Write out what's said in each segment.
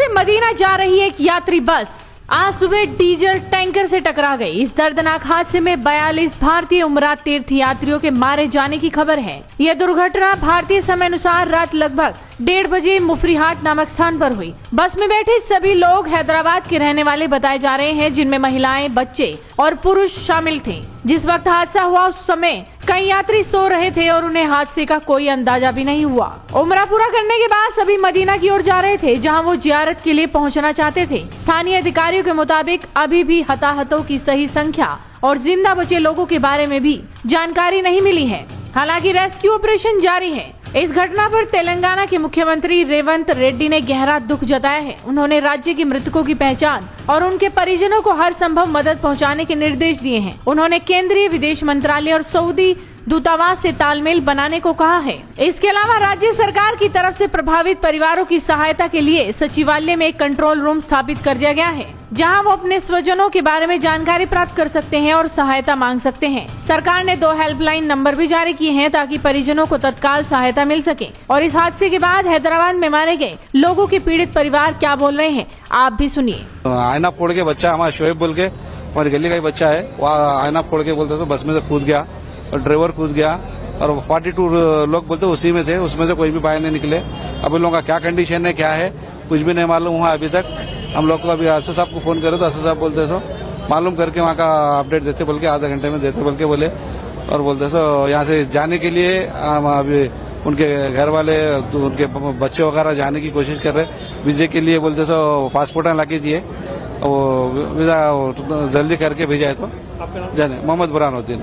से मदीना जा रही एक यात्री बस आज सुबह डीजल टैंकर से टकरा गई। इस दर्दनाक हादसे में 42 भारतीय उमरा तीर्थ यात्रियों के मारे जाने की खबर है। यह दुर्घटना भारतीय समय अनुसार रात लगभग 1:30 बजे मुफरीहाट नामक स्थान पर हुई। बस में बैठे सभी लोग हैदराबाद के रहने वाले बताए जा रहे हैं, जिनमें महिलाएं, बच्चे और पुरुष शामिल थे। जिस वक्त हादसा हुआ उस समय कई यात्री सो रहे थे और उन्हें हादसे का कोई अंदाजा भी नहीं हुआ। उम्रा पूरा करने के बाद सभी मदीना की ओर जा रहे थे, जहां वो जियारत के लिए पहुंचना चाहते थे। स्थानीय अधिकारियों के मुताबिक अभी भी हताहतों की सही संख्या और जिंदा बचे लोगों के बारे में भी जानकारी नहीं मिली है। हालांकि रेस्क्यू ऑपरेशन जारी है। इस घटना पर तेलंगाना के मुख्यमंत्री रेवंत रेड्डी ने गहरा दुख जताया है। उन्होंने राज्य के मृतकों की पहचान और उनके परिजनों को हर संभव मदद पहुंचाने के निर्देश दिए हैं। उन्होंने केंद्रीय विदेश मंत्रालय और सऊदी दूतावास से तालमेल बनाने को कहा है। इसके अलावा राज्य सरकार की तरफ से प्रभावित परिवारों की सहायता के लिए सचिवालय में एक कंट्रोल रूम स्थापित कर दिया गया है, जहां वो अपने स्वजनों के बारे में जानकारी प्राप्त कर सकते हैं और सहायता मांग सकते हैं। सरकार ने 2 हेल्पलाइन नंबर भी जारी किए हैं ताकि परिजनों को तत्काल सहायता मिल सके। और इस हादसे के बाद हैदराबाद में मारे गए लोगों के पीड़ित परिवार क्या बोल रहे हैं, आप भी सुनिए। आईना फोड़ के बच्चा, हमारा शोएब बोल के हमारी गली का ही बच्चा है, वहाँ आईना फोड़ के बोलते तो बस में से कूद गया और ड्राइवर कूद गया और 42 लोग बोलते उसी में थे, उसमें से कोई भी बाहर नहीं निकले। अब इन लोगों का क्या कंडीशन है, क्या है, कुछ भी नहीं मालूम हुआ अभी तक। हम लोग को अभी असद साहब को फोन करे तो असद साहब बोलते सो मालूम करके वहाँ का अपडेट देते बोल के, आधा घंटे में देते बोल के बोले, और बोलते सो यहाँ से जाने के लिए अभी उनके घर वाले उनके बच्चे वगैरह जाने की कोशिश कर रहे। वीजे के लिए बोलते सो पासपोर्ट ला के दिए, वो वीजा जल्दी करके भेजा है तो जाने। मोहम्मद बुरहानुद्दीन।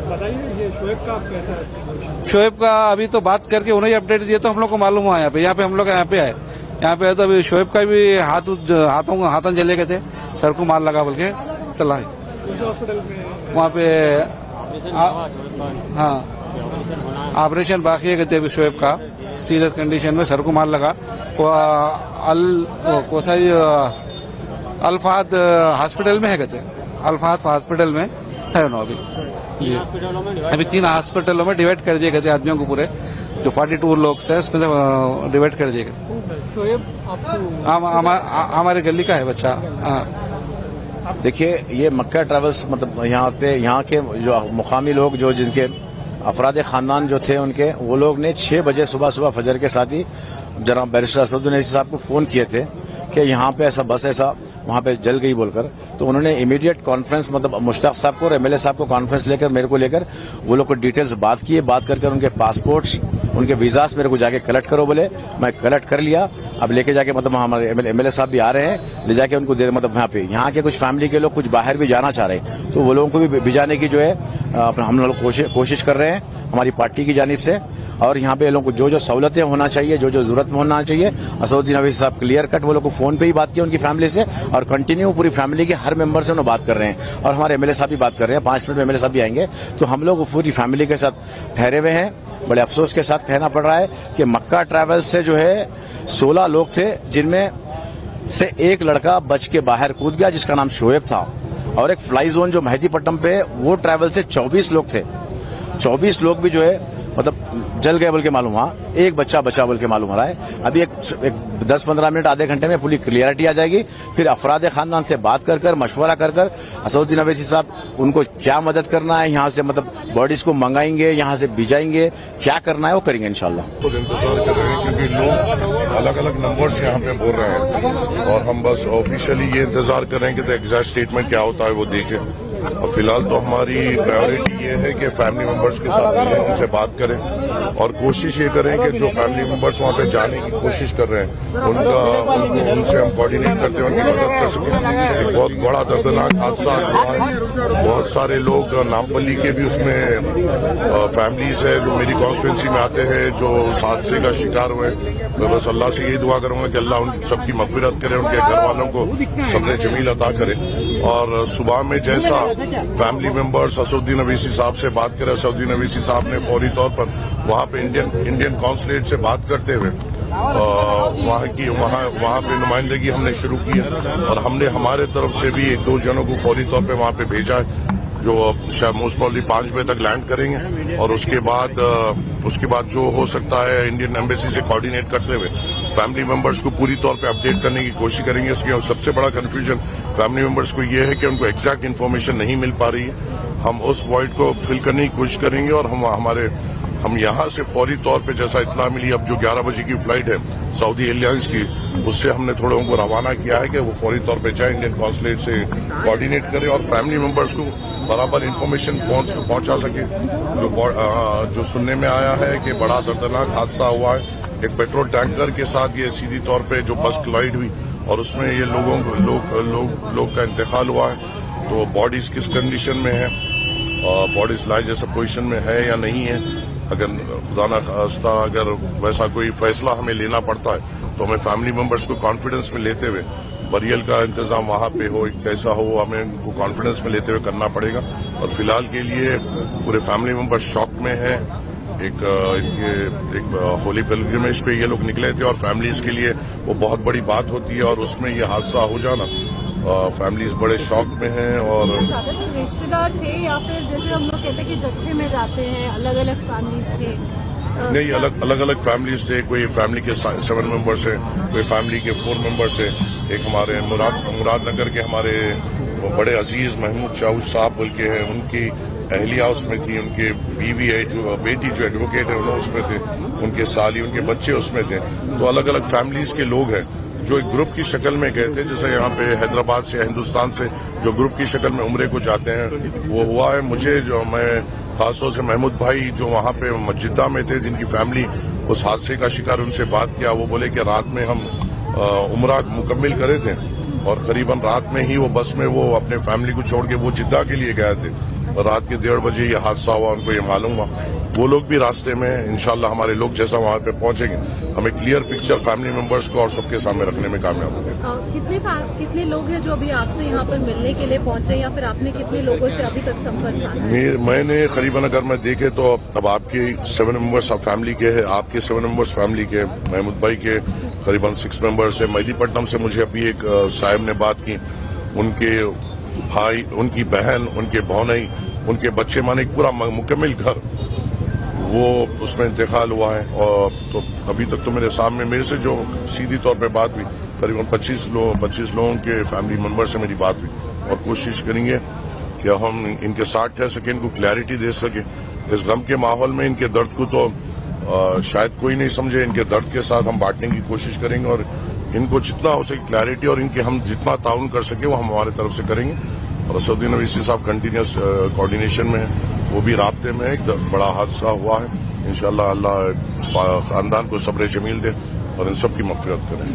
बताइए ये शोएब का कैसा है? शोएब का अभी तो बात करके उन्हें अपडेट दिए तो हम लोग को मालूम हुआ। यहाँ पे हम लोग यहाँ पे आए तो अभी शोएब का भी हाथों जले गए थे, सर को मार लगा बोल के चला हॉस्पिटल में वहाँ पे। हाँ, ऑपरेशन बाकी है कहते अभी शोएब का, सीरियस कंडीशन में सर को मार लगा। अल्फाद हॉस्पिटल में है कहते, अल्फाद हॉस्पिटल में है ना अभी जी। अभी 3 हॉस्पिटलों में डिवाइड कर दिए गए आदमियों को, पूरे जो 42 लोग से उसमें से डिवाइड कर दिए गए। शोएब हमारे गली का है बच्चा। देखिए, ये मक्का ट्रैवल्स मतलब यहाँ के जो मुकामी लोग जो जिनके अफराद खानदान जो थे उनके, वो लोग ने 6 बजे सुबह फजर के साथ ही जनाब बैरिस्टर असदुद्दीन अवैसी साहब को फोन किए थे कि यहाँ पे ऐसा बस ऐसा वहाँ पे जल गई बोलकर। तो उन्होंने इमीडिएट कॉन्फ्रेंस मतलब मुश्ताक साहब को और एमएलए साहब को कॉन्फ्रेंस लेकर मेरे को लेकर वो लोग को डिटेल्स बात किए। बात करके उनके पासपोर्ट्स, उनके वीजास मेरे को जाके कलेक्ट करो बोले। मैं कलेक्ट कर लिया। अब लेके जाके मतलब हमारे एमएलए साहब भी आ रहे हैं, ले जाके उनको दे मतलब यहाँ के कुछ फैमिली के लोग कुछ बाहर भी जाना चाह रहे हैं, तो वो लोगों को भी भिजाने की जो है हम लोग कोशिश कर रहे हैं हमारी पार्टी की जानिब से। और यहाँ पे लोगों को जो सहूलतें होना चाहिए, जो जरूरत में होना चाहिए, असदुद्दीन अवैसी साहब क्लियर कट वो लोग को फोन पे ही बात की उनकी फैमिली से, और कंटिन्यू पूरी फैमिली के हर मेंबर से उन्होंने बात कर रहे हैं। और हमारे एमएलए साहब भी बात कर रहे हैं, 5 मिनट में एमएलए साहब भी आएंगे। तो हम लोग पूरी फैमिली के साथ ठहरे हुए हैं। बड़े अफसोस के साथ कहना पड़ रहा है कि मक्का ट्रैवल्स से जो है 16 लोग थे, जिनमें से एक लड़का बच के बाहर कूद गया जिसका नाम शोएब था, और एक फ्लाई जोन जो मेहदीपट्टनम पे वो ट्रैवल से 24 लोग थे। 24 लोग भी जो है मतलब जल गए बोल के मालूम हुआ, एक बच्चा बचा बोल के मालूम हो रहा है। अभी एक 10-15 मिनट आधे घंटे में पूरी क्लियरिटी आ जाएगी। फिर अफराद खानदान से बात कर मशवरा कर असदुद्दीन अवैसी साहब उनको क्या मदद करना है, यहाँ से मतलब बॉडीज को मंगाएंगे, यहाँ से भिजाएंगे, क्या करना है वो करेंगे इंशाल्लाह। खुद इंतजार कर रहे हैं क्योंकि लोग अलग अलग नंबर्स यहाँ पे बोल रहे हैं, और हम बस ऑफिशियली ये इंतजार कर रहे हैं कि एग्जैक्ट स्टेटमेंट क्या होता है वो देखें। और फिलहाल तो हमारी प्रायोरिटी ये है कि फैमिली मेंबर्स के साथ मिलें, उनसे बात करें और कोशिश ये करें कि जो फैमिली मेंबर्स वहाँ पे जाने की कोशिश कर रहे हैं उनसे हम कोऑर्डिनेट करते हैं, उनकी मदद कर सकें। एक बहुत बड़ा दर्दनाक हादसा हुआ है, बहुत सारे लोग नामपल्ली के भी उसमें फैमिलीज है जो मेरी कॉन्स्टिट्यूंसी में आते हैं जो उस हादसे का शिकार हुए। मैं बस अल्लाह से यही दुआ करूंगा कि अल्लाह उन सबकी मगफिरत करे, उनके घर वालों को सब्र जमील अता करे। और सुबह में जैसा फैमिली मेंबर्स असदुद्दीन अवैसी साहब से बात करें, असदुद्दीन अवैसी साहब ने फौरी तौर पर वहाँ पे इंडियन कॉन्सुलेट से बात करते हुए वहाँ पे नुमाइंदगी हमने शुरू की है, और हमने हमारे तरफ से भी 1-2 जनों को फौरी तौर पे वहाँ पे भेजा है, जो शायद मोस्ट प्रॉब्ली 5 बजे तक लैंड करेंगे। और उसके बाद उसके बाद जो हो सकता है इंडियन एम्बेसी से कोऑर्डिनेट करते हुए फैमिली मेंबर्स को पूरी तौर पे अपडेट करने की कोशिश करेंगे। उसके सबसे बड़ा कंफ्यूजन फैमिली मेंबर्स को ये है कि उनको एग्जैक्ट इन्फॉर्मेशन नहीं मिल पा रही है। हम उस वॉइड को फिल करने की कोशिश करेंगे और हम यहां से फौरी तौर पे जैसा इत्तला मिली, अब जो 11 बजे की फ्लाइट है सऊदी एयरलाइंस की, उससे हमने थोड़ा उनको रवाना किया है कि वो फौरी तौर पे जाए, इंडियन कॉन्सुलेट से कोऑर्डिनेट करे और फैमिली मेंबर्स को बराबर इन्फॉर्मेशन पहुंचा सके। जो सुनने में आया है कि बड़ा दर्दनाक हादसा हुआ है, एक पेट्रोल टैंकर के साथ ये सीधी तौर पे जो बस क्लाइड हुई और उसमें ये लोग का इंतकाल हुआ है। तो बॉडीज किस कंडीशन में है, बॉडीज लाइफ जैसा पोजीशन में है या नहीं है, अगर खुदा न खास्ता अगर वैसा कोई फैसला हमें लेना पड़ता है तो हमें फैमिली मेंबर्स को कॉन्फिडेंस में लेते हुए बरियल का इंतजाम वहां पे हो कैसा हो, हमें उनको कॉन्फिडेंस में लेते हुए करना पड़ेगा। और फिलहाल के लिए पूरे फैमिली मेंबर्स शॉक में हैं। एक होली पिलग्रिमेज पे ये लोग निकले थे और फैमिलीज के लिए वो बहुत बड़ी बात होती है और उसमें ये हादसा हो जाना, फैमिलीज बड़े शॉक में हैं। और ज्यादातर रिश्तेदार थे या फिर जैसे हम लोग कहते हैं कि जत्थे में जाते हैं, अलग अलग फैमिलीज थे? नहीं, अलग अलग फैमिलीज थे। कोई फैमिली के 7 मेंबर्स है, कोई फैमिली के 4 मेंबर्स है। एक हमारे मुरादनगर के हमारे बड़े अजीज महमूद चाउश साहब बोल के हैं, उनकी अहलिया उसमें थी, उनके बीवी है जो बेटी जो एडवोकेट है वो उसमें थे, उनके साली उनके बच्चे उसमें थे। तो अलग अलग फैमिलीज के लोग हैं जो एक ग्रुप की शक्ल में गए थे। जैसे यहाँ पे हैदराबाद से हिंदुस्तान से जो ग्रुप की शक्ल में उम्रे को जाते हैं वो हुआ है। मुझे जो मैं खासतौर से महमूद भाई जो वहाँ पे मस्जिदा में थे, जिनकी फैमिली उस हादसे का शिकार, उनसे बात किया। वो बोले कि रात में हम उम्रा मुकम्मिल करे थे और करीबन रात में ही वो बस में वो अपने फैमिली को छोड़ के वो जिद्दा के लिए गए थे और रात के 1:30 बजे ये हादसा हुआ। उनको ये मालूम हुआ, वो लोग भी रास्ते में इंशाल्लाह हमारे लोग जैसा वहां पे पहुंचेंगे हमें क्लियर पिक्चर फैमिली मेंबर्स को और सबके सामने रखने में कामयाब होंगे। कितने लोग हैं जो अभी आपसे यहाँ पर मिलने के लिए पहुंचे या फिर आपने कितने लोगों से अभी तक संपर्क साधा है? मैंने करीबन अगर मैं देखे तो अब आपके 7 मेंबर्स फैमिली के हैं, आपके 7 मेंबर्स फैमिली के, महमूद भाई के करीबन 6 मेंबर्स है। मेहदीपट्टनम से मुझे अभी एक साहब ने बात की, उनके भाई, उनकी बहन, उनके भौनई, उनके बच्चे, माने एक पूरा मुकम्मिल घर वो उसमें इंतकाल हुआ है। और तो अभी तक तो मेरे सामने मेरे से जो सीधी तौर पे बात हुई करीबन 25 लोगों के फैमिली मेंबर से मेरी बात हुई और कोशिश करेंगे कि हम इनके साथ रह सके, इनको क्लैरिटी दे सके। इस गम के माहौल में इनके दर्द को तो शायद कोई नहीं समझे, इनके दर्द के साथ हम बांटने की कोशिश करेंगे और इनको जितना हो सके क्लैरिटी और इनके हम जितना ताउन कर सके वो हम हमारे तरफ से करेंगे। और असदुद्दीन अवीसी साहब कंटिन्यूस कोऑर्डिनेशन में है, वो भी राब्ते में है। एक बड़ा हादसा हुआ है, इंशाल्लाह अल्लाह खानदान को सब्र जमील दे और इन सब की मग़फ़िरत करे।